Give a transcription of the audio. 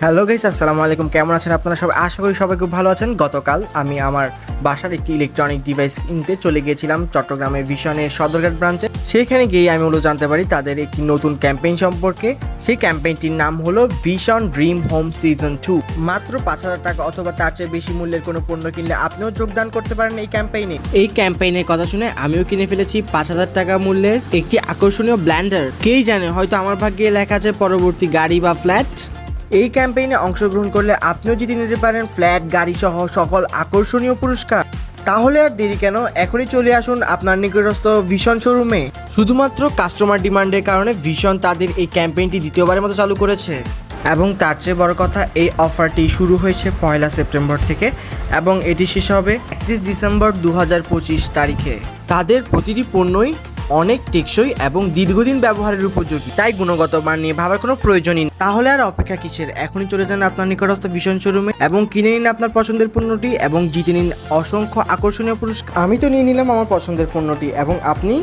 Hello guys, আসসালামু আলাইকুম। কেমন আছেন আপনারা সবাই? আশা করি সবাই খুব ভালো আছেন। গতকাল আমি আমার বাসার একটি ইলেকট্রনিক ডিভাইস কিনতে চলে গিয়েছিলাম চট্টগ্রামের ভিশনের সদরঘাট ব্রাঞ্চে। সেখানে গিয়ে আমি মূলত জানতে পারি তাদের একটি নতুন ক্যাম্পেইন সম্পর্কে। সেই ক্যাম্পেইনটির নাম হলো ভিশন ড্রিম হোম সিজন 2। মাত্র 5,000 টাকা অথবা তার চেয়ে বেশি মূল্যের কোনো পণ্য কিনলে আপনিও যোগদান করতে পারেন এই ক্যাম্পেইনে। এই ক্যাম্পেইনের কথা শুনে আমিও কিনে ফেলেছি 5,000 টাকা মূল্যের একটি আকর্ষণীয় ব্ল্যান্ডার। কেই জানে, হয়তো আমার ভাগ্যে লেখা আছে পরবর্তী গাড়ি বা ফ্ল্যাট। এই ক্যাম্পেইনে অংশগ্রহণ করলে আপনিও জিতে নিতে পারেন ফ্ল্যাট, গাড়ি সহ সকল আকর্ষণীয় পুরস্কার। তাহলে আর দেরি কেন, এখনই চলে আসুন আপনার নিকটস্থ ভিশন শোরুমে। শুধুমাত্র কাস্টমার ডিমান্ডের কারণে ভিশন তাদের এই ক্যাম্পেইনটি দ্বিতীয়বারের মতো চালু করেছে। এবং তার চেয়ে বড় কথা, এই অফারটি শুরু হয়েছে 1 সেপ্টেম্বর থেকে এবং এটি শেষ হবে 31 ডিসেম্বর 2025 তারিখে। তাদের প্রতিটি পণ্যই অনেক টেকসই এবং দীর্ঘদিন ব্যবহারের উপযোগী, তাই গুণগত মান নিয়ে ভাবার কোনো প্রয়োজনই নেই। তাহলে আর অপেক্ষা কিসের? এখনই চলে যান আপনার নিকটস্থ ভিশন শোরুমে এবং কিনে নিন আপনার পছন্দের পণ্যটি এবং জিতে নিন অসংখ্য আকর্ষণীয় পুরস্কার। আমি তো নিয়ে নিলাম আমার পছন্দের পণ্যটি, এবং আপনি?